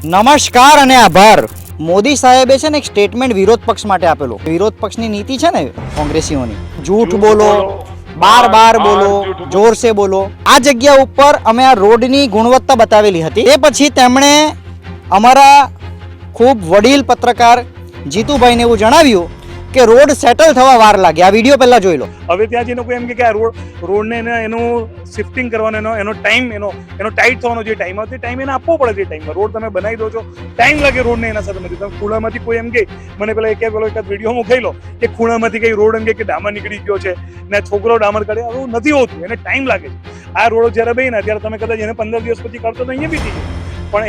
નમસ્કાર અને આભાર. મોદી સાહેબે છે ને એક સ્ટેટમેન્ટ વિરોધ પક્ષ માટે આપેલો. વિરોધ પક્ષની નીતિ છે ને કોંગ્રેસીઓની, જૂઠ બોલો, બાર બાર બોલો, જોર સે બોલો. આ જગ્યા ઉપર અમે આ રોડની ગુણવત્તા બતાવેલી હતી. એ પછી તેમણે અમારા ખૂબ વડીલ પત્રકાર જીતુભાઈને એવું જણાવ્યું કે રોડ સેટલ થવા વાર લાગે. આ વિડીયો પહેલા જોઈ લો. હવે ત્યાં જઈને કોઈ એમ કે આ રોડને એનું શિફ્ટિંગ કરવાનો એનો ટાઈમ એનો ટાઈટ થવાનો જે ટાઈમ આવે તે ટાઈમ એને આપવો પડે. તે ટાઈમમાં રોડ તમે બનાવી દો છો, ટાઈમ લાગે રોડને એના સાથે નથી. તમે ખૂણામાંથી કોઈ એમ કે મને પેલા એકાદ વિડીયો મૂકી લો કે ખૂણામાંથી કઈ રોડ એમ કે ડામર નીકળી ગયો છે ને છોકરો ડામર કાઢે, આવું નથી હોતું. એને ટાઈમ લાગે છે. આ રોડ જ્યારે બન્યા ત્યારે તમે કદાચ એને 15 દિવસ પછી કરતો તો અહીંયા બી થઈ જાય, પણ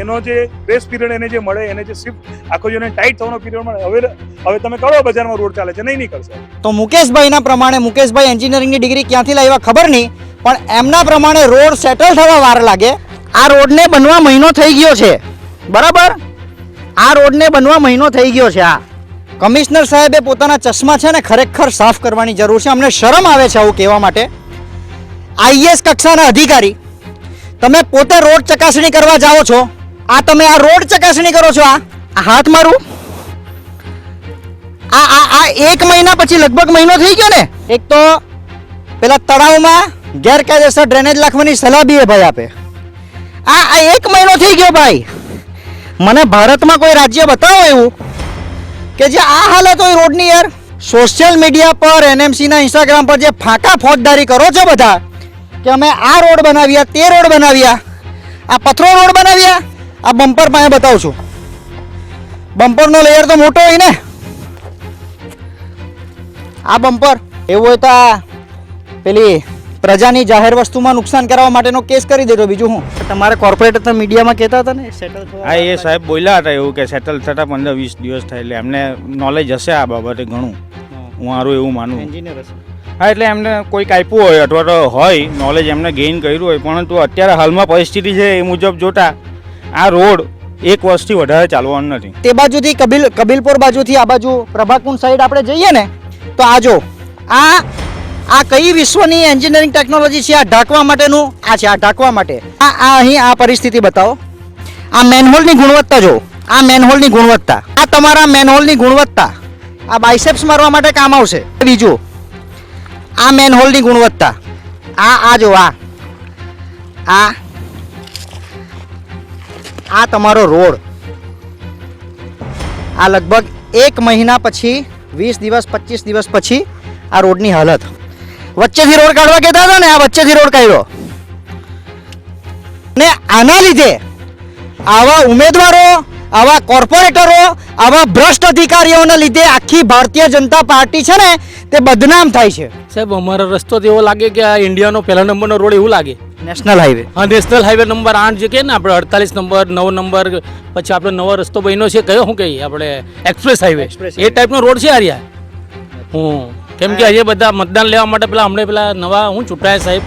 એનો જે ગ્રેસ પીરિયડ એને જે મળે, એને જે શિફ્ટ આખો જેને ટાઈટ થવાનો પીરિયડ મળે. હવે તમે કરો બજારમાં રોડ ચાલે છે, નહીં કરશે. તો મુકેશભાઈના પ્રમાણે, મુકેશભાઈ એન્જિનિયરિંગની ડિગ્રી ક્યાંથી લાવ્યા ખબર નહીં, પણ એમના પ્રમાણે રોડ સેટલ થવા વાર લાગે. આ રોડને બનવા મહિનો થઈ ગયો છે, બરાબર? આ રોડને બનવા મહિનો થઈ ગયો છે. આ કમિશનર સાહેબે પોતાના ચશ્મા છે ને ખરેખર સાફ કરવાની જરૂર છે. અમને શરમ આવે છે આવું કહેવા માટે. આઈએએસ કક્ષાના અધિકારી, તમે પોતે રોડ ચકાસણી કરવા જાઓ છો, આ તમે આ રોડ ચકાસણી કરો છો. આ હાથ મારું, આ 1 મહિના પછી લગભગ મહિનો થઈ ગયો ને. એક તો પેલા તળાવમાં ગેરકાયદેસર ડ્રેનેજ નાખવાની સલાહ બી એ ભાઈ આપે. આ 1 મહિનો થઈ ગયો ભાઈ. મને ભારતમાં કોઈ રાજ્ય બતાવો એવું કે જે આ હાલત હોય રોડની. યાર, સોશિયલ મીડિયા પર, એનએમસીના ઇન્સ્ટાગ્રામ પર જે ફાંકા ફોજદારી કરો છો બધા કે અમે આ રોડ બનાવ્યા, તે રોડ બનાવ્યા, આ પથરો રોડ બનાવ્યા, આ બમ્પર પાસે બતાવું છું. બમ્પરનો લેયર તો મોટો હોય ને. આ બમ્પર એવું હોય તો આ પેલી પ્રજાની જાહેર વસ્તુમાં નુકસાન કરવા માટેનો કેસ કરી દેજો. બીજું હું તમારે કોર્પોરેટ મીડિયામાં કહેતા હતા ને સેટલ થવા. હા, એ સાહેબ બોલ્યા હતા એવું કે સેટલ થતા 15-20 દિવસ થાય. એટલે એમને નોલેજ હશે આ બાબતે ઘણું, હું મારું એવું માનું. એન્જિનિયર હશે. હા, એટલે એમને કોઈક આપ્યું હોય અથવા તો હોય નોલેજ, એમને ગેઇન કર્યું હોય. પરંતુ અત્યારે હાલમાં પરિસ્થિતિ છે એ મુજબ જોતા આ રોડ 1 વર્ષથી વધારે ચાલવાનું નથી. તે બાજુથી કબીલપુર બાજુથી આ બાજુ પ્રભાકુંડ સાઈડ આપણે જઈએ ને તો આ જો આ કઈ વિશ્વની એન્જિનિયરિંગ ટેકનોલોજી છે? આ ઢાંકવા માટેનું આ છે. આ ઢાંકવા માટે આ અહીં આ પરિસ્થિતિ બતાવો. આ મેનહોલની ગુણવત્તા જો, આ મેનહોલની ગુણવત્તા, આ તમારા મેનહોલની ગુણવત્તા આ બાઇસેપ્સ મારવા માટે કામ આવશે. બીજું આ મેનહોલની ગુણવત્તા, આ જો આ તમારો રોડ. આ લગભગ 1 મહિના પછી, 20 દિવસ 25 દિવસ પછી આ રોડની હાલત. વચ્ચેથી રોડ કાઢવા કહેતા હતા ને, આ વચ્ચેથી રોડ કાઢ્યો. ને આના લીધે આવા ઉમેદવારો, આવા કોર્પોરેટરો, આવા ભ્રષ્ટ અધિકારીઓના લીધે આખી ભારતીય જનતા પાર્ટી છે ને તે બદનામ થાય છે. સાહેબ, અમારો રસ્તો તો એવો લાગે કે આ ઇન્ડિયાનો પહેલા નંબરનો રોડ એવું લાગે. National highway. હા, નેશનલ હાઈવે નંબર 8 જે કહે ને આપણે, 48 નંબર, 9 નંબર, પછી આપણે નવો રસ્તો બન્યો છે, કયો શું કહીએ આપણે, એક્સપ્રેસ હાઈવે, એ ટાઈપનો રોડ છે આર્યા. કેમ કે આજે બધા મતદાન લેવા માટે પેલા નવા ચૂંટાયા સાહેબ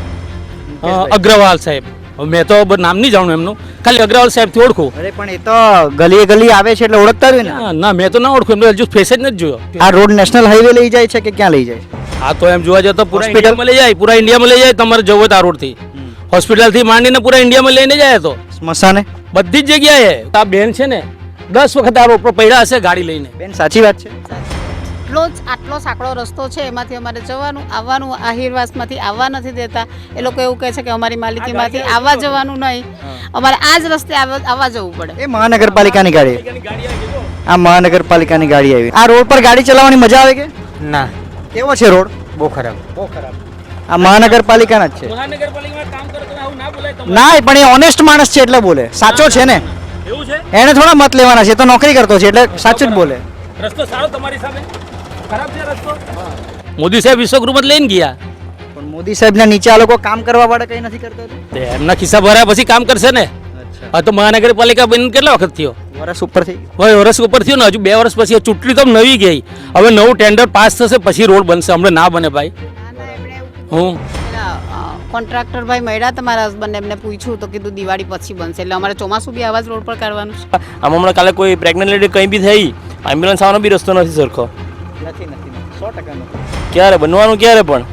અગ્રવાલ સાહેબ, મેં તો નામ નહીં જાણું એમનું, ખાલી અગ્રવાલ સાહેબથી ઓળખું. અરે પણ એ તો ગલી આવે છે એટલે ઓળખતા હોય ને. ના, મેં તો ના ઓળખું, એમનો હજુ ફેસ જ નથી જોયો. આ રોડ નેશનલ હાઈવે લઈ જાય છે કે ક્યાં લઈ જાય છે? આ તો એમ જોવા જાય તો પૂરા ઇન્ડિયામાં લઈ જાય, પૂરા ઇન્ડિયામાં લઈ જાય. તમારે જવું હોય તો આ રોડથી હોસ્પિટલથી માંડીને પૂરા ઇન્ડિયામાં લઈને જાય. તો સ્મશાને બધી જ જગ્યાએ આ બેન છે ને 10 વખત આ રોડ પર પડ્યા હશે ગાડી લઈને. બેન સાચી વાત છે. આટલો સાંકડો રસ્તો છે, એમાંથી અમારે જવાનું આવવાનું, આહિરવાસમાંથી આવવા નથી દેતા. એ લોકો એવું કહે છે કે અમારી માલિકીમાંથી આવવા જવાનું નહીં, અમારે આ જ રસ્તે આવવા જવું પડે. એ મહાનગરપાલિકાની ગાડી, આ મહાનગરપાલિકાની ગાડી આવી. આ રોડ પર ગાડી ચલાવવાની મજા આવે કે ના? કેવો છે રોડ? બહુ ખરાબ. આ મહાનગરપાલિકાના જ છે. ના, પણ એ ઓનેસ્ટ માણસ છે એટલે બોલે. સાચો છે ને, એને થોડા મત લેવાના છે, તો નોકરી કરતો છે એટલે સાચું જ બોલે. રસ્તો સારો તમારી સામે ખરાબ છે રસ્તો. મોદી સાહેબ વિશ્વગુરુ લઈને ગયા, પણ મોદી સાહેબના નીચે આ લોકો કામ કરવા વાળા કઈ નથી કરતા. એમના ખિસ્સા ભર્યા પછી કામ કરશે ને. આ તો મહાનગરપાલિકા બની કેટલા વખત થયો? વર્ષ ઉપર થઈ ગયું. હવે વર્ષ ઉપર થયો ને, હજુ 2 વર્ષ પછી ચૂંટણી તો નવી ગઈ. હવે નવું ટેન્ડર પાસ થશે પછી રોડ બનશે. હમણાં ના બને ભાઈ. કોન્ટ્રાક્ટર ભાઈ મળ્યા તમારા હસબન્ડ, એમને પૂછ્યું તો કીધું દિવાળી પછી બનશે. એટલે અમારે ચોમાસું બી આવા જ રોડ પર કરવાનું છે. આમ હમણાં કાલે કોઈ પ્રેગ્નન્ટ લેડી કંઈ બી થઈ, એમ્બ્યુલન્સ આવવાનો બી રસ્તો નથી સરખો. નથી 100% ક્યારે બનવાનું, ક્યારે? પણ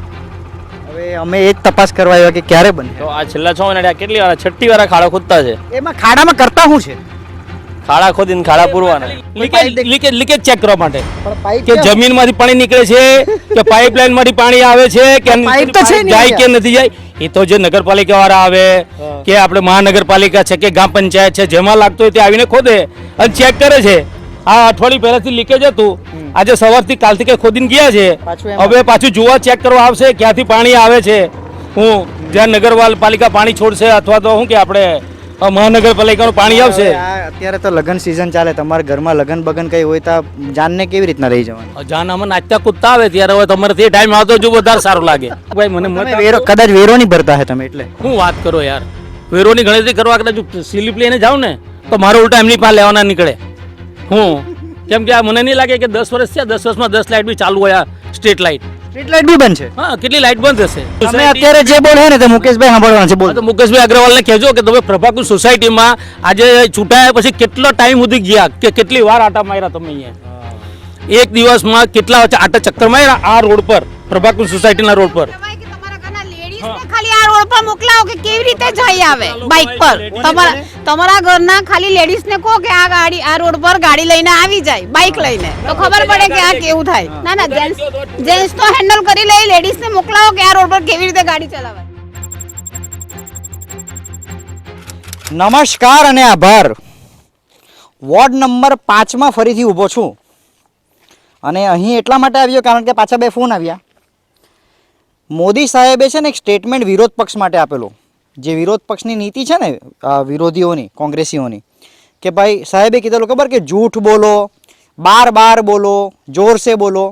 હવે અમે એ જ તપાસ કરવા આવ્યા કે ક્યારે બને. તો આ છેલ્લા 6 મહિના કેટલી વાર 6ઠ્ઠી વાર ખાડા ખોદતા છે. એમાં ખાડામાં કરતા શું છે? ખાડા ખોદીને ખાડા પૂરવાના. લીકેજ ચેક કરવા માટે પણ પાઇપ કે જમીનમાંથી પાણી નીકળે છે કે પાઇપલાઇન માંથી પાણી આવે છે કે પાઇપ તો છે નહીં જાય કે નથી જાય, એ તો જે નગરપાલિકા વાળા આવે કે આપણે મહાનગરપાલિકા છે કે ગ્રામ પંચાયત છે, જેમાં લાગતો હોય તે આવીને ખોદે અને ચેક કરે છે. આ અઠવાડિયું પહેલાથી લીકેજ હતું, આજે સવારથી કાલથી કે ખોદીને ગયા છે, પાછું એમાં. હવે પાછું જોવા ચેક કરવા આવશે ક્યાંથી પાણી આવે છે. હું જ્યાં નગરપાલિકા પાણી છોડશે અથવા તો શું કે આપણે મહાનગરપાલિકાનું પાણી આવશે. આ અત્યારે તો લગન સિઝન ચાલે, તમારા ઘરમાં લગન બગન કઈ હોય તો જાનને કેવી રીતના રહી જવાનું? જાન આમાં નાચતા કૂદતા આવે ત્યારે હવે તમારે તે ટાઈમ આવતો જો વધારે સારું લાગે. ભાઈ મને મત તમે વેરો કદાચ વેરો નહીં ભરતા હે તમે એટલે શું વાત કરો યાર, વેરોની ગણતરી કરવા કદાચ સ્લીપ લઈને જાઉં ને તો મારો ઉલટા એમની પાસે લેવાના નીકળે. હું કેમ કે આ મને નહીં લાગે કે 10 વર્ષ છે, 10 વર્ષમાં 10 લાઇટ બી ચાલુ હોય, સ્ટ્રીટ લાઇટ. સ્ટ્રીટ લાઇટ બી બંધ છે. હા, કેટલી લાઇટ બંધ હશે? તમે અત્યારે જે બોલે ને તે મુકેશભાઈ સાંભળવાના છે. હા, બોલો. તો મુકેશભાઈ અગ્રવાલને કહેજો કે તમે પ્રભાકુલ સોસાયટીમાં આજે છૂટાયા પછી કેટલો ટાઈમ સુધી ગયા, કે કેટલી વાર આટા માર્યા તમે અહીંયા? એક દિવસમાં કેટલા આટા ચક્કર માર્યા આ રોડ પર, પ્રભાકુલ સોસાયટીના રોડ પર? કહેવાય કે તમારા ઘરના લેડીઝને ખાલી આ રોડ પર મોકલાવો કે કેવી રીતે જઈ આવે બાઇક પર. તમારા ઘરના ખાલી લેડીઝને કહો કે આ ગાડી આ રોડ પર ગાડી લઈને આવી જાય બાઇક લઈને, તો ખબર પડે કે આ કેવું થાય. ના ના, જેન્ટ્સ તો હેન્ડલ કરી લે, લેડીઝને મોકલાવો કે આ રોડ પર કેવી રીતે ગાડી ચલાવાય. નમસ્કાર અને આભાર. વોર્ડ નંબર 5 માં ફરીથી ઊભો છું અને અહીં એટલા માટે આવ્યો કારણ કે પાછા 2 ફોન આવ્યા. મોદી સાહેબે છે ને એક સ્ટેટમેન્ટ વિરોધ પક્ષ માટે આપેલો, જે વિરોધ પક્ષની નીતિ છે ને વિરોધીઓની, કોંગ્રેસીઓની, કે ભાઈ સાહેબે કીધેલું ખબર કે જૂઠ બોલો, બાર બોલો, જોર સે બોલો.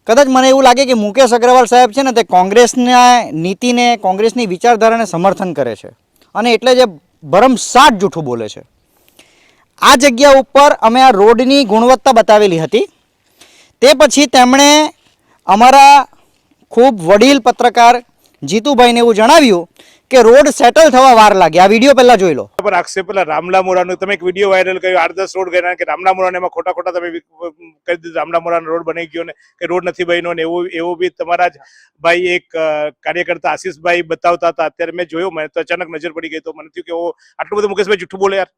કદાચ મને એવું લાગે કે મુકેશ અગ્રવાલ સાહેબ છે ને તે કોંગ્રેસના નીતિને, કોંગ્રેસની વિચારધારાને સમર્થન કરે છે અને એટલે જે ભરમસાટ જૂઠું બોલે છે. આ જગ્યા ઉપર અમે આ રોડની ગુણવત્તા બતાવેલી હતી. તે પછી તેમણે અમારા ખૂબ વડીલ પત્રકાર જીતુભાઈને એવું જણાવ્યું કે રોડ સેટલ થવા વાર લાગે. આ વિડીયો પહેલા જોઈ લો. પર આક્ષેપ પેલા રામલામોરાનો તમે એક વિડીયો વાયરલ કર્યો, 8-10 રોડ ગયા કે રામલામોરાને એમાં ખોટા તમે કહી દીધું રામલામોરાનો રોડ બની ગયો ને કે રોડ નથી બન્યો ને એવું બી તમારા જ ભાઈ એક કાર્યકર્તા આશીષભાઈ બતાવતા હતા. અત્યારે મેં જોયો, મને તો અચાનક નજર પડી ગઈ તો મને થયું કે આટલું બધું મુકેશભાઈ જૂઠું બોલે યાર.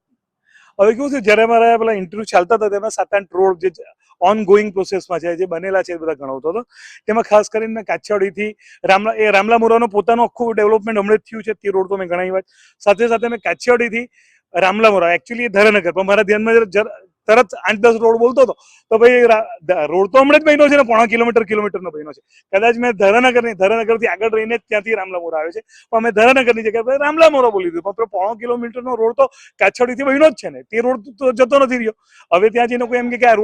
હવે કેવું છે, જ્યારે મારા પેલા ઇન્ટરવ્યુ ચાલતા હતા તેમાં 7-8 રોડ જે ઓન ગોઈંગ પ્રોસેસમાં છે, જે બનેલા છે, બધા ગણાવતો હતો. તેમાં ખાસ કરીને કાછિયાવાડીથી રામલામોરાનો પોતાનું આખું ડેવલપમેન્ટ હમણાં જ થયું છે, તે રોડ તો મેં ઘણા વાત. સાથે સાથે મેં કાછિયાવાડીથી રામલામોરા, એકચ્યુઅલી ધરનગર, પણ મારા ધ્યાનમાં તરત 8-10 રોડ બોલતો હતો તો ભાઈ રોડ તો હમણાં જ બન્યો છે ને, 0.5 કિલોમીટરનો બન્યો છે. કદાચ મેં ધરનગરથી આગળ રહીને ત્યાંથી રામલામોરા આવે છે, પણ મેં ધરનગરની જગ્યાએ રામલામોરા બોલી દીધું. પણ 0.5 કિલોમીટરનો રોડ તો કાછડિયાથી બન્યો જ છે ને, તે રોડ તો જતો નથી રહ્યો. હવે ત્યાં જઈને કોઈ એમ કે આ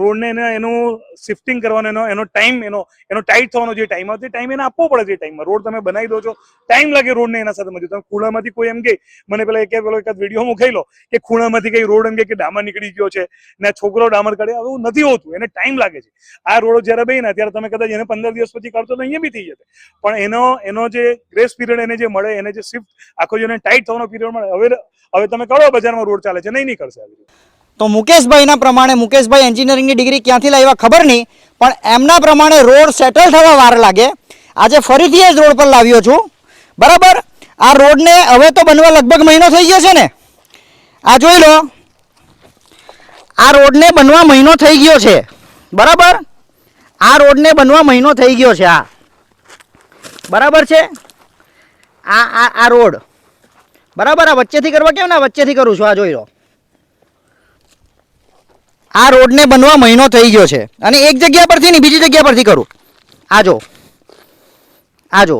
રોડને એનું શિફ્ટિંગ કરવાનો, એનો ટાઈમ, એનો ટાઈટ થવાનો જે ટાઈમ આવે તે ટાઈમ એને આપવો પડે. તે ટાઈમમાં રોડ તમે બનાવી દો છો, ટાઈમ લાગે રોડને એના સાથે મજૂર. તમે ખૂણામાંથી કોઈ એમ કે મને પેલા એકાદ વિડીયો મૂકાઈ લો કે ખૂણામાંથી કઈ રોડ એમ કે ડામર નીકળી ગયો છે ને છોકરો ડામર કાઢે, આવું નથી હોતું, એને ટાઈમ લાગે છે. આ રોડો જયારે બન્યા ત્યારે તમે કદાચ એને 15 દિવસ પછી કાઢશો તો અહીંયા બી થઈ જશે, પણ એનો જે ગ્રેસ પીરિયડ એને જે મળે, એને જે શિફ્ટ આખો જેને ટાઈટ થવાનો પીરિયડ મળે. હવે તમે કહો બજારમાં રોડ ચાલે છે, નહીં કરશે. તો મુકેશભાઈના પ્રમાણે, મુકેશભાઈ એન્જિનિયરિંગની ડિગ્રી ક્યાંથી લાવ્યા ખબર નહીં, પણ એમના પ્રમાણે રોડ સેટલ થવા વાર લાગે. આજે ફરીથી જ રોડ પર લાવ્યો છું, બરાબર. આ રોડને હવે તો બનવા લગભગ મહિનો થઈ ગયો છે ને. આ જોઈ લો, આ રોડને બનવા મહિનો થઈ ગયો છે, બરાબર. આ રોડને બનવા મહિનો થઈ ગયો છે. આ બરાબર છે. આ રોડ બરાબર. આ વચ્ચેથી કરવા કેમ ના વચ્ચેથી કરું છું. આ જોઈ લો, આ રોડને બનવા મહિનો થઈ ગયો છે અને એક જગ્યા પરથી નહીં બીજી જગ્યા પરથી કરું. આ જો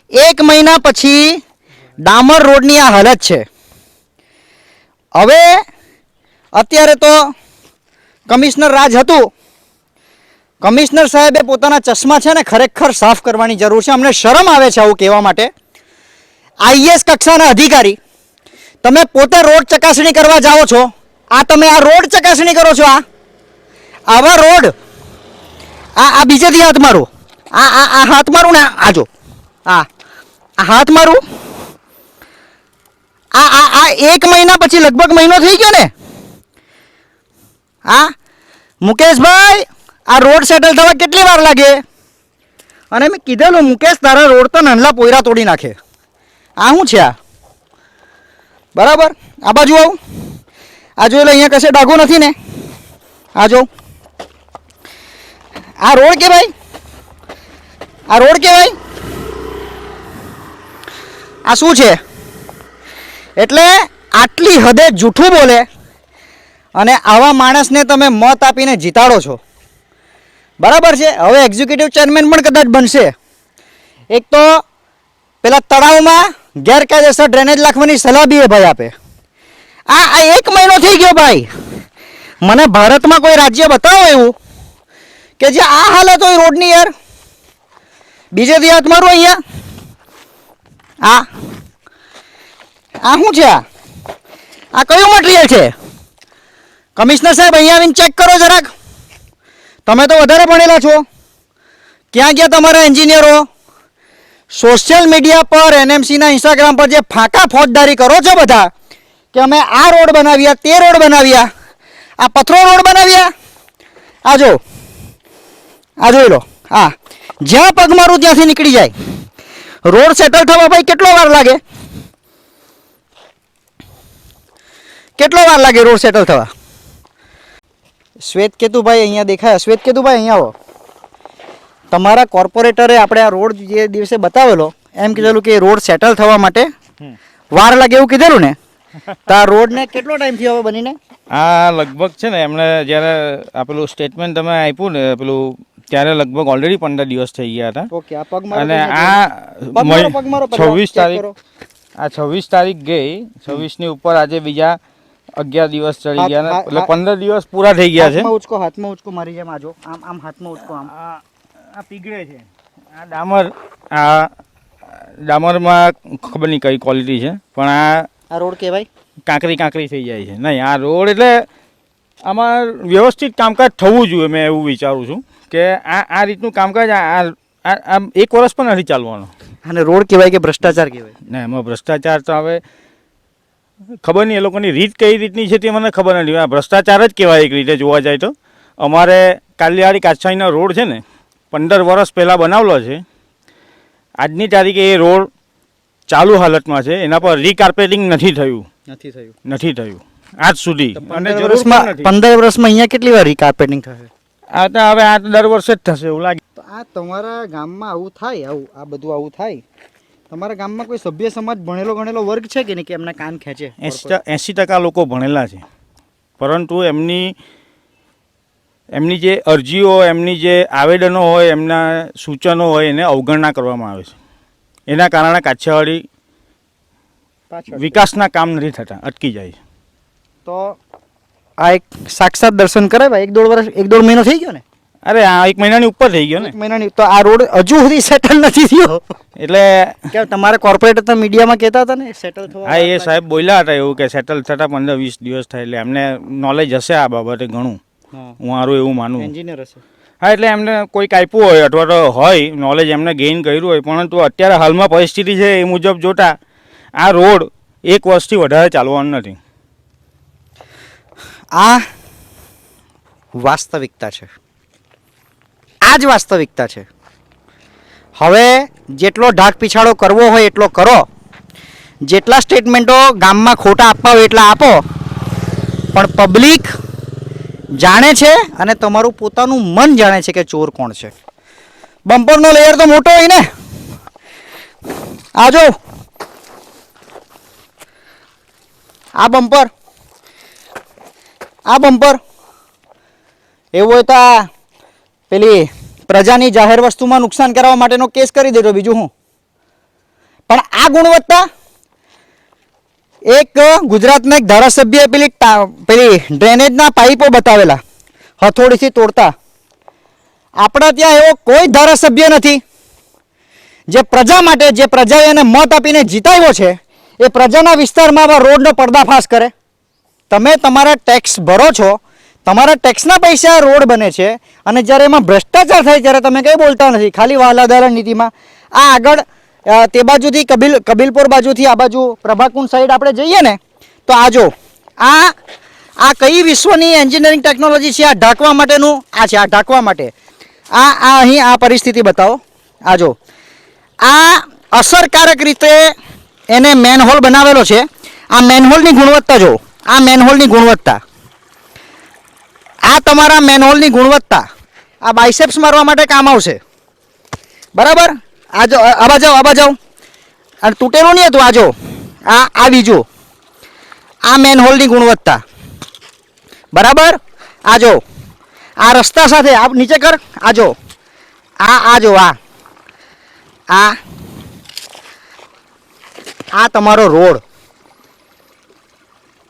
1 મહિના પછી ડામર રોડની આ હાલત છે. હવે અત્યારે તો કમિશનર રાજ હતું, કમિશનર સાહેબે પોતાના ચશ્મા છે ને ખરેખર સાફ કરવાની જરૂર છે. અમને શરમ આવે છે આવું કહેવા માટે. આઈએસ કક્ષાના અધિકારી, તમે પોતે રોડ ચકાસણી કરવા જાઓ છો, આ તમે આ રોડ ચકાસણી કરો છો. આવા રોડ આ બીજેથી હાથ મારું, આ હાથ મારું ને, આ જો આ હાથ મારું. આ 1 મહિના પછી લગભગ મહિનો થઈ ગયો ને. હા મુકેશભાઈ, આ રોડ સેટલ થવા કેટલી વાર લાગે? અને મેં કીધેલું મુકેશ તારા રોડ તો નાનલા પોયરા તોડી નાખે. આ શું છે આ? બરાબર. આ બાજુ આવું, આ જોઈ લો, અહીંયા કશે ડાઘો નથી ને? આ જો, આ રોડ કહેવાય? આ રોડ કહેવાય? આ શું છે? એટલે આટલી હદે જૂઠું બોલે અને આવા માણસને તમે મત આપીને જીતાડો છો, બરાબર છે? હવે એક્ઝિક્યુટિવ ચેરમેન પણ કદાચ બનશે. એક તો પેલા તળાવમાં ગેરકાયદેસર ડ્રેનેજ નાખવાની સલાહ બી એ ભાઈ આપે. આ 1 મહિનો થઈ ગયો ભાઈ. મને ભારતમાં કોઈ રાજ્ય બતાવો એવું કે જે આ હાલત હોય રોડની યાર. બીજેથી હાથ મારું અહીંયા. આ શું છે? આ કયું મટીરિયલ છે? કમિશનર સાહેબ અહીંયા આવીને ચેક કરો જરાક. તમે તો વધારે ભણેલા છો. ક્યાં ગયા તમારા એન્જિનિયરો? સોશિયલ મીડિયા પર એનએમસીના ઇન્સ્ટાગ્રામ પર જે ફાંકા ફોજદારી કરો છો બધા કે અમે આ રોડ બનાવ્યા, તે રોડ બનાવ્યા, આ પથરો રોડ બનાવ્યા. આ જો, આ જોઈ લો, આ જ્યાં પગ મારું ત્યાંથી નીકળી જાય. રોડ સેટલ થવા ભાઈ કેટલો વાર લાગે? કેટલો વાર લાગે રોડ સેટલ થવા? શ્વેતકેતુભાઈ અહીંયા દેખાય? શ્વેતકેતુભાઈ અહીંયા આવો. તમારા કોર્પોરેટરે આપણે આ રોડ જે દિવસે બતાવેલો એમ કીધેલું કે રોડ સેટલ થવા માટે વાર લાગે એવું કીધેલું ને? તો આ રોડને કેટલો ટાઈમ થયો હવે બનીને? આ લગભગ છે ને એમણે જ્યારે આપેલું સ્ટેટમેન્ટ તમે આપ્યું ને પેલું, ત્યારે લગભગ ઓલરેડી 15 દિવસ થઈ ગયા હતા. ઓકે, આ પગમારો અને આ 26 તારીખ, આ 26 તારીખ ગઈ, 26 ની ઉપર આજે બીજા 11 દિવસ ચડી ગયા ને, એટલે 15 દિવસ પૂરા થઈ ગયા છે. હાથમાં ઉચકો મારી જેમ આજો, આમ હાથમાં ઉચકો. આમ આ પીગળે છે. આ ડામરમાં ખબર નહીં કઈ ક્વોલિટી છે, પણ આ રોડ કહેવાય? કાંકરી થઈ જાય છે. નહીં, આ રોડ એટલે આમાં વ્યવસ્થિત કામકાજ થવું જોઈએ. મેં એવું વિચારું છું કે આ રીતનું કામકાજ આ 1 વર્ષ પણ નથી ચાલવાનું. અને રોડ કહેવાય કે ભ્રષ્ટાચાર કહેવાય? ના, એમાં ભ્રષ્ટાચાર તો હવે ખબર નહીં, એ લોકોની રીત કઈ રીતની છે તે મને ખબર નથી. આ ભ્રષ્ટાચાર જ કહેવાય એક રીતે જોવા જાય તો. અમારે કાલિયાવાડી કાછાઈનો રોડ છે ને, 15 વર્ષ પહેલાં બનાવેલો છે. આજની તારીખે એ રોડ ચાલુ હાલતમાં છે. એના પર રીકાર્પેટિંગ નથી થયું આજ સુધી. અને 15 વર્ષમાં અહીંયા કેટલી વાર રીકાર્પેટિંગ થશે? આ તો હવે આ દર વર્ષે જ થશે એવું લાગે. આ તમારા ગામમાં આવું થાય, આ બધું આવું થાય? તમારા ગામમાં કોઈ સભ્ય સમાજ ભણેલો વર્ગ છે કે નહીં કે એમના કાન ખેંચે? 80% લોકો ભણેલા છે, પરંતુ એમની જે અરજીઓ, એમની જે આવેદનો હોય, એમના સૂચનો હોય એને અવગણના કરવામાં આવે છે. એના કારણે કાછિયાવાડી વિકાસના કામ નથી થતા, અટકી જાય છે. તો આ એક સાક્ષાત દર્શન કરે ભાઈ. 1-1.5 મહિનો થઈ ગયો ને? અરે આ 1 મહિનાની ઉપર થઈ ગયો ને. 1 મહિનાની. તો આ રોડ હજુ સુધી સેટલ નથી થયો એટલે કે તમારે કોર્પોરેટર તો મીડિયામાં કહેતા હતા ને સેટલ થવા? હા, એ સાહેબ બોલ્યા હતા એવું કે સેટલ થતા 15-20 દિવસ થાય. એટલે એમને નોલેજ હશે આ બાબતે ઘણું, હું મારું એવું માનું. એન્જિનિયર હશે. હા, એટલે એમને કોઈક આપ્યું હોય અથવા તો હોય નોલેજ, એમને ગેઇન કર્યું હોય. પરંતુ અત્યારે હાલમાં પરિસ્થિતિ છે એ મુજબ જોતા આ રોડ 1 વર્ષથી વધારે ચાલવાનું નથી. આ વાસ્તવિકતા છે. આ જ વાસ્તવિકતા છે. હવે જેટલો ઢાક પીછાડો કરવો હોય એટલો કરો, જેટલા સ્ટેટમેન્ટો ગામમાં ખોટા આપવા હોય એટલા આપો, પણ પબ્લિક જાણે છે અને તમારું પોતાનું મન જાણે છે કે ચોર કોણ છે. બમ્પરનો લેયર તો મોટો હોય ને. આ જો, આ બમ્પર એવું હોય તો પેલી પ્રજાની જાહેર વસ્તુમાં નુકસાન કરવા માટેનો કેસ કરી દેજો, બીજું હું. પણ આ ગુણવત્તા એક ગુજરાતના એક ધારાસભ્યએ પેલી ડ્રેનેજના પાઇપો બતાવેલા હથોડીથી તોડતા. આપણા ત્યાં એવો કોઈ ધારાસભ્ય નથી જે પ્રજા માટે, જે પ્રજાએ એને મત આપીને જીતાવ્યો છે, એ પ્રજાના વિસ્તારમાં આવા રોડનો પર્દાફાશ કરે. તમે તમારા ટેક્સ ભરો છો, તમારા ટેક્સના પૈસા રોડ બને છે, અને જ્યારે એમાં ભ્રષ્ટાચાર થાય ત્યારે તમે કંઈ બોલતા નથી. ખાલી વાલાધારા નીતિમાં આ આગળ તે બાજુથી કબીલપુર બાજુથી આ બાજુ પ્રભાકુંડ સાઈડ આપણે જઈએ ને તો આ જો, આ કઈ વિશ્વની એન્જિનિયરિંગ ટેકનોલોજી છે? આ ઢાંકવા માટેનું આ છે. આ ઢાંકવા માટે અહીં આ પરિસ્થિતિ બતાવો. આ જો, આ અસરકારક રીતે એને મેનહોલ બનાવેલો છે. આ મેનહોલની ગુણવત્તા જો, આ મેનહોલની ગુણવત્તા, આ તમારા મેનહોલની ગુણવત્તા આ બાઇસેપ્સ મારવા માટે કામ આવશે. બરાબર, આ જો આવા જાઓ અને તૂટેલું નહીં હતું. આ જો આ બીજું, આ મેનહોલની ગુણવત્તા. બરાબર, આ જો આ રસ્તા સાથે આ નીચે કર. આ જો આ જો આ તમારો રોડ.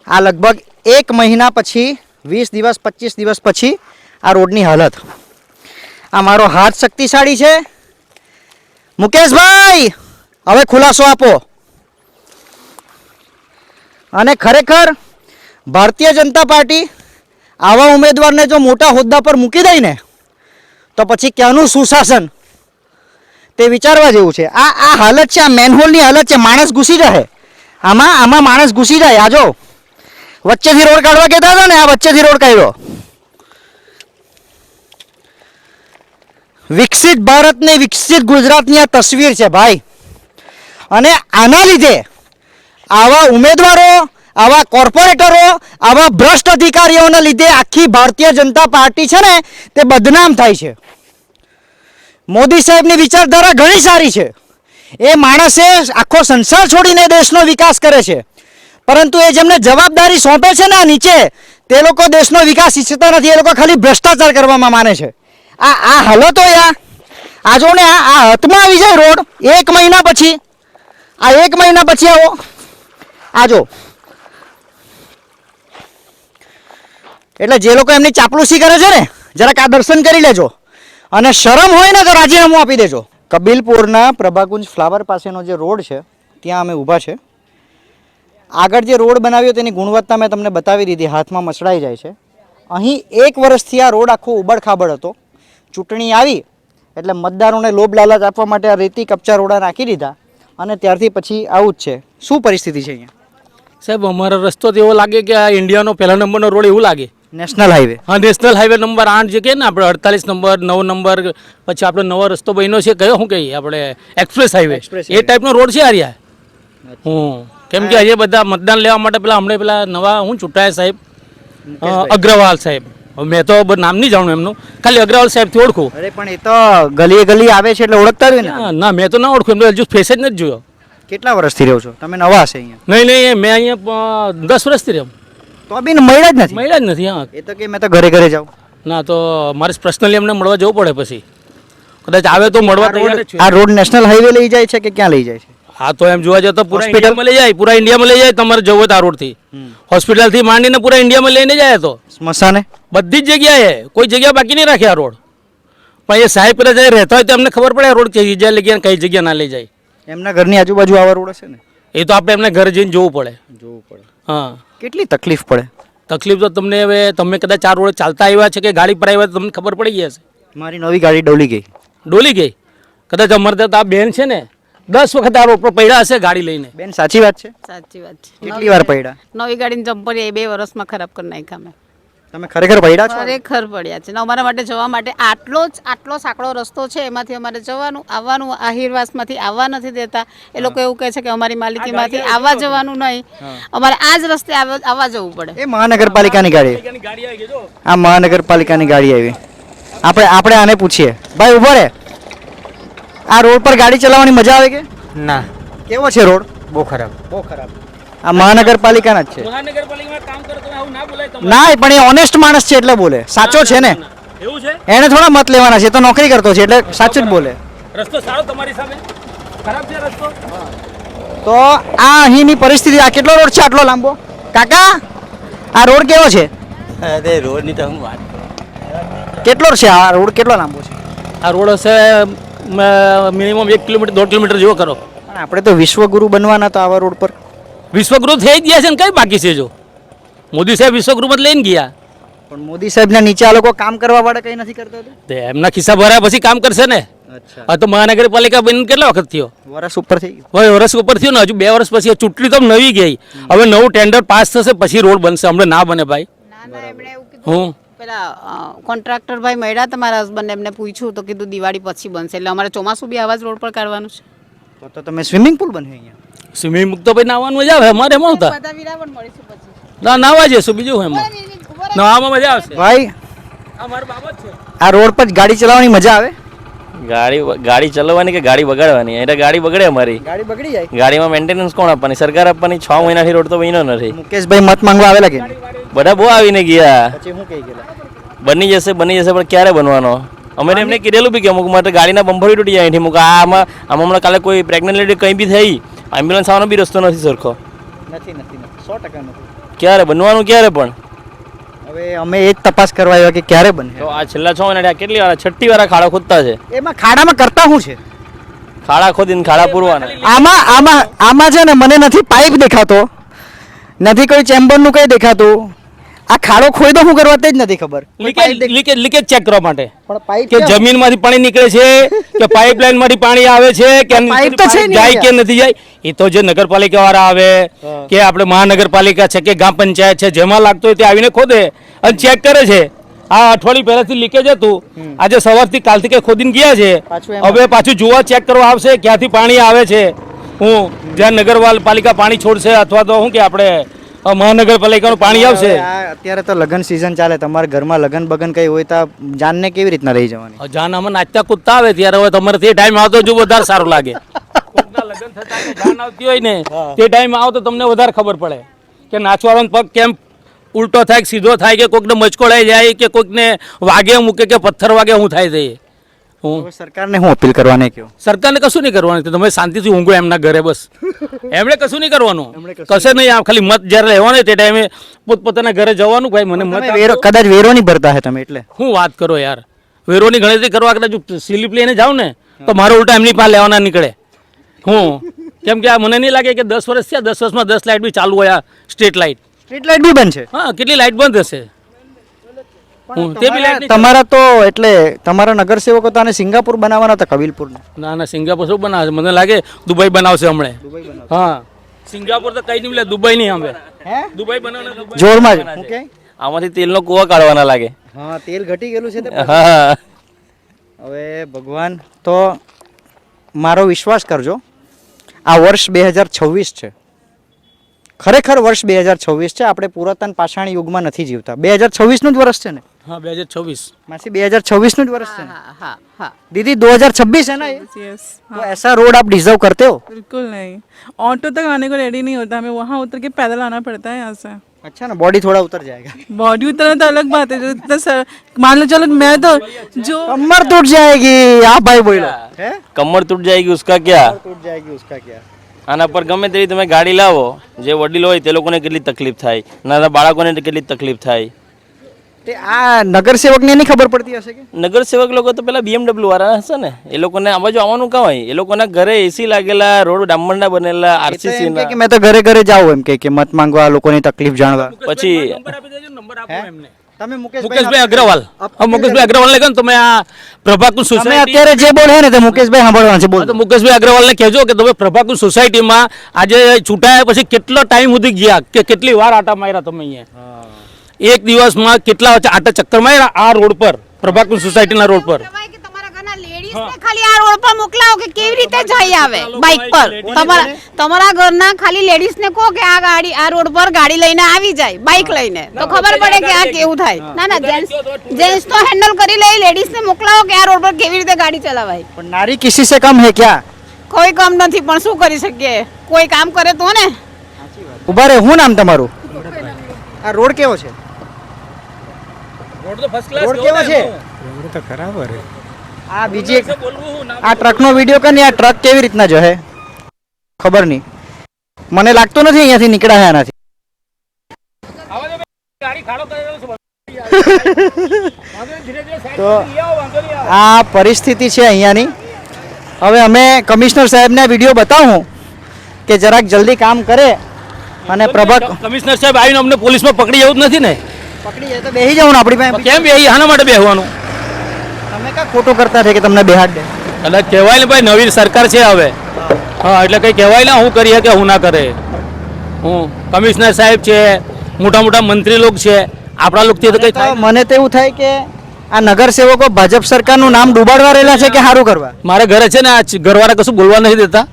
આ લગભગ 1 મહિના પછી 20 દિવસ 25 દિવસ પછી આ રોડની હાલત. આ મારો હાથ શક્તિશાળી છે. મુકેશભાઈ હવે ખુલાસો આપો. અને ખરેખર ભારતીય જનતા પાર્ટી આવા ઉમેદવારને જો મોટા હોદ્દા પર મૂકી દે ને તો પછી ક્યાંનું સુશાસન તે વિચારવા જેવું છે. આ હાલત છે, આ મેનહોલની હાલત છે. માણસ ઘૂસી જાય આમાં માણસ ઘૂસી જાય. આ જો વચ્ચેથી રોડ કાઢવા કહેતા હતા ને, આ વચ્ચેથી રોડ કાઢ્યો. વિકસિત ભારતને વિકસિત ગુજરાતની આ તસવીર છે ભાઈ. અને આના લીધે આવા ઉમેદવારો, આવા કોર્પોરેટરો, આવા ભ્રષ્ટ અધિકારીઓના લીધે આખી ભારતીય જનતા પાર્ટી છે ને તે બદનામ થાય છે. મોદી સાહેબની વિચારધારા ઘણી સારી છે. એ માણસે આખો સંસાર છોડીને દેશનો વિકાસ કરે છે, પરંતુ એ જેમને જવાબદારી સોંપે છે ને નીચે, તે લોકો દેશનો વિકાસ ઈચ્છતા નથી. એ લોકો ખાલી ભ્રષ્ટાચાર કરવામાં માને છે. આ હાલતો આ જો ને આ હાથમાં આવી જાય રોડ 1 મહિના પછી. આ 1 મહિના પછી આવો આ જો. એટલે જે લોકો એમની ચાપલુસી કરે છે ને, જરાક આ દર્શન કરી લેજો. અને શરમ હોય ને તો રાજીનામું આપી દેજો. કબીલપુરના પ્રભાકુંજ ફ્લાવર પાસેનો જે રોડ છે ત્યાં અમે ઊભા છે. આગળ જે રોડ બનાવ્યો તેની ગુણવત્તા મેં તમને બતાવી દીધી, હાથમાં મસળાઈ જાય છે. અહીં 1 વર્ષથી આ રોડ આખો ઉબડખાબડ હતો. ચૂંટણી આવી એટલે મતદારોને લોભ લાલચ આપવા માટે આ રેતી કપચા રોડા નાખી દીધા અને ત્યારથી પછી આવું જ છે. શું પરિસ્થિતિ છે અહીંયા સાહેબ? અમારો રસ્તો તો એવો લાગે કે આ ઇન્ડિયાનો પહેલા નંબરનો રોડ એવું લાગે. National highway? હા, નેશનલ હાઈવે નંબર 8 જે કહે ને આપણે, 48 નંબર, 9 નંબર, પછી આપણે નવો રસ્તો બન્યો છે, કયો શું કહીએ આપણે, એક્સપ્રેસ હાઈવે, એ ટાઈપનો રોડ છે આર્યા. કેમ કે આજે બધા મતદાન લેવા માટે હમણાં પેલા નવા ચૂંટાયા સાહેબ અગ્રવાલ સાહેબ, મેં તો નામ નહીં જાણું એમનું, ખાલી અગ્રવાલ સાહેબથી ઓળખું. અરે પણ એ તો ગલીએ આવે છે એટલે ઓળખતા હોય ને. ના, મેં તો ના ઓળખું, એમનો હજુ ફેસ જ નથી જોયો. કેટલા વર્ષથી રહ્યો છો તમે? નવા હશે અહીંયા? નહીં, મેં અહીંયા 10 વર્ષથી રહ્યો. તો બી મળ્યા જ નથી? મળ્યા જ નથી. હા, એ તો કે મેં તો ઘરે જાઉં. ના, તો મારે પર્સનલી એમને મળવા જવું પડે. પછી કદાચ આવે તો મળવા તૈયાર જ છું. આ રોડ નેશનલ હાઈવે લઈ જાય છે કે ક્યાં લઈ જાય છે? હા, તો એમ જોવા જાય તો પૂરા ઇન્ડિયામાં લઈ જાય, પૂરા ઇન્ડિયામાં લઈ જાય. તમારે જવું હોય તો આ રોડથી હોસ્પિટલથી માંડીને પૂરા ઇન્ડિયામાં લઈને જાય. તો સ્મશાને બધી જ જગ્યાએ કોઈ જગ્યા બાકી નહીં રાખે આ રોડ. પણ એ સાહેબ પેલા જાય રહેતા હોય તો એમને ખબર પડે આ રોડ કઈ જગ્યાએ લઈ ગયા, કઈ જગ્યા ના લઈ જાય. એમના ઘરની આજુબાજુ આવા રોડ હશે ને? એ તો આપણે એમને ઘરે જઈને જોવું પડે. હા, કેટલી તકલીફ પડે? તકલીફ તો તમને હવે, તમે કદાચ આ રોડ ચાલતા આવ્યા છે કે ગાડી પર આવ્યા તો તમને ખબર પડી ગઈ હશે. મારી નવી ગાડી ડોલી ગઈ. કદાચ અમારે ત્યાં આ બેન છે ને 10 વખત આ રોડ પર પડ્યા હશે ગાડી લઈને. બેન સાચી વાત છે? સાચી વાત છે. કેટલી વાર પડ્યા? નવી ગાડીની જમ્પર 2 વર્ષમાં ખરાબ કરી નાખ્યા મેં. તમે ખરેખર પડ્યા છો? ખરેખર પડ્યા છે ને. અમારા માટે જવા માટે આટલો સાંકડો રસ્તો છે, એમાંથી અમારે જવાનું આવવાનું, આહિરવાસમાંથી આવવા નથી દેતા. એ લોકો એવું કહે છે કે અમારી માલિકીમાંથી આવવા જવાનું નહીં, અમારે આ જ રસ્તે આવવા જવું પડે. એ મહાનગરપાલિકાની ગાડી, આ મહાનગરપાલિકાની ગાડી આવી. આપણે આને પૂછીએ. ભાઈ ઉભો રે, આ રોડ પર ગાડી ચલાવવાની મજા આવે કે ના? કેવો છે રોડ? બહુ ખરાબ. આ મહાનગરપાલિકાના જ છે. મહાનગરપાલિકામાં કામ કરો તો આવું ના બોલાય. ના, પણ એ ઓનેસ્ટ માણસ છે એટલે બોલે. સાચો છે ને? એવું છે? એને થોડા મત લેવાના છે, તો નોકરી કરતો છે એટલે સાચું જ બોલે. રસ્તો સારો તમારી સામે ખરાબ છે રસ્તો. તો આ અહીંની પરિસ્થિતિ, આ કેટલો રોડ છે આટલો લાંબો? કાકા આ રોડ કેવો છે? અરે રોડની તો હું વાત કેટલો છે આ રોડ? કેટલો લાંબો છે આ રોડ? હશે મિનિમમ 1 કિલોમીટર 1.5 કિલોમીટર જેવો કરો. પણ આપણે તો વિશ્વગુરુ બનવાના તો આવા રોડ પર. વિશ્વગુરુ થઈ જ ગયા છે ને, કઈ બાકી છે? જો મોદી સાહેબ વિશ્વગુરુમાં લઈને ગયા, પણ મોદી સાહેબના નીચે આ લોકો કામ કરવા વાળા કઈ નથી કરતા. તે એમના ખિસ્સા ભર્યા પછી કામ કરશે ને. અચ્છા, આ તો મહાનગરપાલિકા બની કેટલા વખત થયો? વર્ષ ઉપર થઈ ગયું. હવે વર્ષ ઉપર થયો ને, હજુ 2 વર્ષ પછી ચૂંટણી તો નવી ગઈ. હવે નવું ટેન્ડર પાસ થશે પછી રોડ બનશે, હમણાં ના બને ભાઈ. ના, એમણે એવું કીધું. પેલા કોન્ટ્રાક્ટર ભાઈ મળ્યા તમારા હસબન્ડ, એમને પૂછ્યું તો કીધું દિવાળી પછી બનશે. એટલે અમારે ચોમાસું બી આવા જ રોડ પર કાઢવાનું છે. તો તમે સ્વિમિંગ પુલ બને અહીંયા? સ્વિમિંગ પુલ તો ભાઈ નાવાનું જ આવે અમારે. એમાં હતા બધા વિરાવણ મળીશું પછી. નાવા જઈશું બીજું હું એમાં નાવામાં મજા આવશે. ભાઈ આ મારી બાબત છે. આ રોડ પર ગાડી ચલાવવાની મજા આવે? ગાડી ચલાવવાની કે ગાડી બગાડવાની? એટલે ગાડી બગડે અમારી. ગાડી બગડી જાય. ગાડીમાં મેન્ટેનન્સ કોણ આપવાની? સરકાર આપવાની. 6 મહિનાથી રોડ તો બન્યો નથી. મુકેશભાઈ મત માંગવા આવેલા કે નહીં? બધા બહુ આવીને ગયા. પછી હું કહી ગયેલા? બની જશે પણ ક્યારે બનવાનો? અમે એમને કીધેલું બી કે અમુક માટે ગાડીના બમ્પર તૂટી જાય અહીંથી. આમાં હમણાં કાલે કોઈ પ્રેગ્નન્ટ લેડી કંઈ બી થઈ, એમ્બ્યુલન્સ આવવાનો બી રસ્તો નથી સરખો. નથી 100% નથી. ક્યારે બનવાનું? ક્યારે પણ? હવે અમે એ જ તપાસ કરવા આવ્યા કે ક્યારે બને. તો આ છેલ્લા 6 મહિના કેટલી વાર 6ઠ્ઠી વાર ખાડા ખોદતા છે. એમાં ખાડામાં કરતા શું છે? ખાડા ખોદીને ખાડા પૂરવાના. આમાં છે ને મને નથી પાઇપ દેખાતો, નથી કોઈ ચેમ્બરનું કંઈ દેખાતું. આ ખાડો ખોદો શું કરવા તે જ નથી ખબર. લીકેજ ચેક કરવા માટે પણ પાઇપ કે જમીનમાંથી પાણી નીકળે છે કે પાઇપલાઇન માંથી પાણી આવે છે કે પાઇપ તો છે નહીં જાય કે નથી જાય. એ તો જે નગરપાલિકા વાળા આવે કે આપણે મહાનગરપાલિકા છે કે ગામ પંચાયત છે, જેમાં લાગતો હોય તે આવીને ખોદે અને ચેક કરે છે. આ અઠવાડિયું પહેલાથી લીકેજ હતું, આજે સવારથી કાલથી કઈ ખોદીને ગયા છે. હવે પાછું જોવા ચેક કરવા આવશે ક્યાંથી પાણી આવે છે. હું જ્યાં નગરપાલિકા પાણી છોડશે અથવા તો શું કે આપણે મહાનગરપાલિકાનું પાણી આવશે. અત્યારે તો લગન સિઝન ચાલે, તમારા ઘરમાં લગન બગન કઈ હોય તો જાનને કેવી રીતના લઈ જવાની? જાન આમાં નાચતા કૂદતા આવે ત્યારે હવે તમારે તે ટાઈમ આવતો જો વધારે સારું લાગે. કોકના લગન થતા કે જાન આવતી હોય ને તે ટાઈમ આવો તો તમને વધારે ખબર પડે કે નાચવાનો પગ કેમ ઉલટો થાય, સીધો થાય, કે કોકને મચકોડાઈ જાય, કે કોકને વાગે મૂકે કે પથ્થર વાગે શું થાય છે. હું સરકારને હું અપીલ કરવાની કહ્યું? સરકારને કશું નહીં કરવાનું, તમે શાંતિથી ઊંઘો એમના ઘરે બસ. એમણે કશું નહીં કરવાનું, કશે નહીં. આમ ખાલી મત જ્યારે લેવાનો તે ટાઈમે પોતપોતાના ઘરે જવાનું. ભાઈ મને મત વેરો કદાચ વેરો નહીં ભરતા હે તમે એટલે શું વાત કરો યાર. વેરોની ગણતરી કરવા કદાચ સ્લીપ લઈને જાઉં ને તો મારો ઉલટા એમની પાસે લેવાના નીકળે. હું કેમ કે આ મને નહીં લાગે કે 10 વર્ષ થયા, 10 વર્ષમાં 10 લાઇટ બી ચાલુ હોય. સ્ટ્રીટ લાઇટ બી બંધ છે. હા, કેટલી લાઇટ બંધ હશે. તે બી લાઇટ તમારા તો એટલે તમારા નગરસેવકો તો આને સિંગાપુર બનાવવાના હતા, કબીલપુર. ના સિંગાપુર શું બનાવશે? મને લાગે દુબઈ બનાવશે હમણાં. હા, સિંગાપુર તો કઈ નહીં, દુબઈ નહીં હવે. દુબઈ બનાવવાના જોરમાં જ. ઓકે, આમાંથી તેલનો કૂવા કાઢવાના લાગે. હા, તેલ ઘટી ગયેલું છે તે. હા, હવે ભગવાન તો મારો વિશ્વાસ કરજો, આ વર્ષ 2026 છે. ખરેખર વર્ષ 2026 છે. આપણે પુરાતન પાષાણ યુગમાં નથી જીવતા. 2026 નું જ વર્ષ છે ને? હા, 2026 मासी 2026 નું જ વર્ષ છે ને? हाँ हाँ हाँ दीदी 2026 है ना ये? यस तो ऐसा रोड आप डिजर्व करते हो? बिल्कुल नहीं, ऑटो तक आने को रेडी नहीं होता, हमें वहाँ उतर के पैदल आना पड़ता है यहाँ से. अच्छा ना, बॉडी थोड़ा उतर जाएगा. बॉडी उतरना तो अलग बात है, जो इतना मान लो चलो मैं तो जो कमर टूट जाएगी. आप भाई बोलो. है? કમર તૂટ જાયગી ઉસકા ક્યાં? टूट जाएगी उसका क्या? આના પર ગમે તેવી તમે ગાડી લાવો, જે વડીલો હોય તે લોકોને કેટલી તકલીફ થાય, નાના બાળકોને કેટલી તકલીફ થાય. તે આ નગર સેવકને નહીં ખબર પડતી હશે કે? નગરસેવક લોકો તો પેલા BMW વાળા હશે ને, એ લોકોને આ બાજુ આવવાનું કાં હોય? એ લોકોના ઘરે એસી લાગેલા, રોડ ડામરના બનેલા, એ તો આરસીસી એમ કહે ના. કે મેં તો ઘરે ઘરે જાઉં એમ કે મત માંગવા, લોકોની તકલીફ જાણવા. પછી નંબર આપી દેજો, નંબર આપો એમને. તમે મુકેશભાઈ અગ્રવાલ. હા, મુકેશભાઈ અગ્રવાલ ને કહો ને તમે આ પ્રભાકુલ તમે સોસાયટી. અત્યારે જે બોલે ને તે મુકેશભાઈ સાંભળવાના છે. હા, બોલો. તો મુકેશભાઈ અગ્રવાલ ને કહેજો કે તમે પ્રભાકુલ સોસાયટીમાં આજે ચૂંટાયા પછી કેટલો ટાઈમ સુધી ગયા, કે કેટલી વાર આટા માર્યા તમે અહીંયા? એક દિવસમાં કેટલા આટા ચક્કર માર્યા આ રોડ પર, પ્રભાકુલ સોસાયટીના રોડ પર. કહેવાય કે તમારા ઘરના લેડીઝને ખાલી આ રોડ પર મોકલાવો કે કેવી રીતે જઈ આવે બાઇક પર. તમારા ઘરના ખાલી લેડીઝને કહો કે આ ગાડી આ રોડ પર ગાડી લઈને આવી જાય, બાઇક લઈને, તો ખબર પડે કે આ કેવું થાય. ના ના, જેન્ટ્સ તો હેન્ડલ કરી લે, લેડીઝને મોકલાવો કે આ રોડ પર કેવી રીતે ગાડી ચલાવાય. પણ નારી કિસી સે કમ હે ક્યા? કોઈ કામ નથી, પણ શું કરી શકીએ, કોઈ કામ કરે તો ને. ઉભા રહે. શું નામ તમારું? આ રોડ કેવો છે? રોડ તો ફર્સ્ટ ક્લાસ રોડ કેવો છે? રોડ તો ખરાબ હે. આ બીજી એક આ ટ્રકનો વિડીયો કર ને. આ ટ્રક કેવી રીતના જશે ખબર નહીં. મને લાગતું નથી અહીંયાથી નીકળ્યા છે આનાથી. ગાડી ખાડો કરેલો છે. તો આ પરિસ્થિતિ છે અહીંયાની. હવે અમે કમિશનર સાહેબને વિડીયો બતાવું કે જરાક જલ્દી કામ કરે. અને પ્રભાક કમિશનર સાહેબ આવીને અમને પોલીસમાં પકડી જવું જ નથી ને. પકડી જાય તો બેસી જવાનું આપણી પાસે. કેમ બેહી? આના માટે બેહવાનું? તમે કા ખોટું કરતા છે કે તમને બેહાડ દે? એટલે કહેવાય ને ભાઈ, નવી સરકાર છે હવે. હા, એટલે કઈ કહેવાય ને હું કરીએ કે હું ના કરે. હું કમિશનર સાહેબ છે, મોટા મોટા મંત્રી લોક છે, આપણા લોકથી તો કઈ તો થાય. મને તો એવું થાય કે આ નગર સેવકો ભાજપ સરકારનું નામ ડૂબાડવા રહેલા છે કે સારું કરવા? મારે ઘરે છે ને આ ઘરવાળા કશું બોલવા નથી દેતા,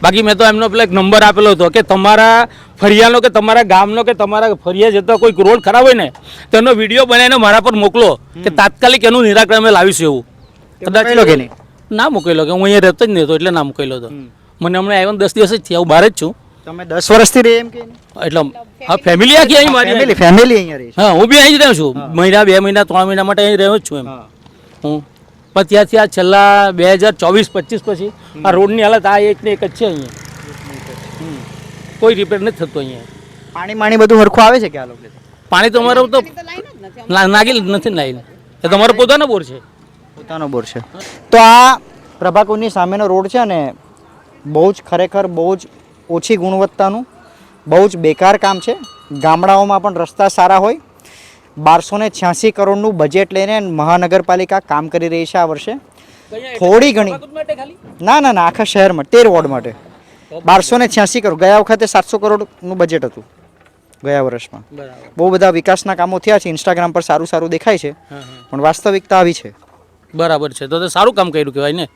બાકી મેં તો એમનો પેલો એક નંબર આપેલો હતો કે તમારા ફરિયાનો કે તમારા ગામનો કે તમારા ફરિયા જતો કોઈ રોડ ખરાબ હોય ને તો એનો વિડીયો બનાવીને મારા પર મોકલો કે તાત્કાલિક એનું નિરાકરણ અમે લાવીશું એવું. મોકલેલો કે નહીં? ના મૂકેલો કે હું અહીંયા રહેતો જ નહીં હતો એટલે ના મૂકેલો હતો. મને હમણાં આવ્યો 10 દિવસ જ થયા, હું બહાર જ છું. તમે 10 વર્ષથી રહે એમ કે એટલે હા ફેમિલી આખી અહીં મારી ફેમિલી ફેમિલી અહીંયા રહે છે. હા હું બી અહીં જ રહ્યો છું. મહિના 2 મહિના 3 મહિના માટે અહીં રહ્યો જ છું એમ હું. પણ ત્યાંથી આ છેલ્લા 2024-25 પછી આ રોડની હાલત આ એક ને એક જ છે અહીંયા. કોઈ રિપેર નથી થતું અહીંયા. પાણી બધું હરખું આવે છે કે આ લોકો? પાણી તો અમારું તો નાગેલ નથી લાઈન, એ તમારો પોતાનો બોર છે. પોતાનો બોર છે. તો આ પ્રભાકુંડની સામેનો રોડ છે ને બહુ જ ખરેખર બહુ જ ઓછી ગુણવત્તાનું બહુ જ બેકાર કામ છે. ગામડાઓમાં પણ રસ્તા સારા હોય. 1286 કરોડનું બજેટ લઈને મહાનગરપાલિકા કામ કરી રહી છે આ વર્ષે. થોડી ઘણી ના ના ના આખા શહેરમાં 13 વોર્ડ માટે 1286 કરોડ. ગયા વખતે 700 કરોડનું બજેટ હતું ગયા વર્ષમાં. બહુ બધા વિકાસના કામો થયા છે. ઇન્સ્ટાગ્રામ પર સારું સારું દેખાય છે પણ વાસ્તવિકતા આવી છે. બરાબર છે. તો સારું કામ કર્યું કહેવાય ને.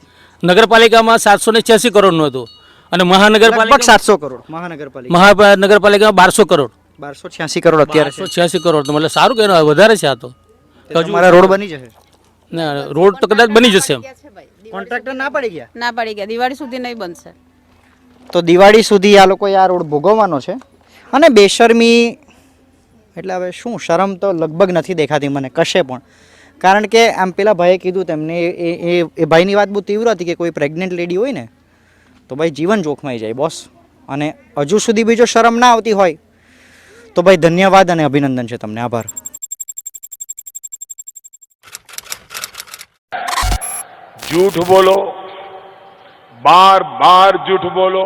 નગરપાલિકામાં 786 કરોડનું હતું અને મહાનગરપાલિકા 700 કરોડ મહાનગરપાલિકામાં 1200 કરોડ 1286 કરોડ અત્યારે છે. 286 કરોડ તો મતલબ સારું કહેવાય, વધારે છે આ તો. તમારા રોડ બની જશે. ના રોડ તો કદાચ બની જશે એમ. કોન્ટ્રાક્ટર ના પડી ગયા? ના પડી ગયા, દિવાળી સુધી નહીં બનશે. તો દિવાળી સુધી આ લોકોએ આ રોડ ભોગવવાનો છે. અને બેશરમી એટલે હવે શું, શરમ તો લગભગ નથી દેખાતી મને કશે પણ. કારણ કે આમ પેલા ભાઈએ કીધું તેમને એ ભાઈની વાત બહુ તીવ્ર હતી કે કોઈ પ્રેગ્નન્ટ લેડી હોય ને તો ભાઈ જીવન જોખમાઈ જાય બોસ. અને હજુ સુધી બીજો શરમ ના આવતી હોય તો ભાઈ ધન્યવાદ અને અભિનંદન છે તમને. આભાર. झूठ बोलो, बार बार झूठ बोलो,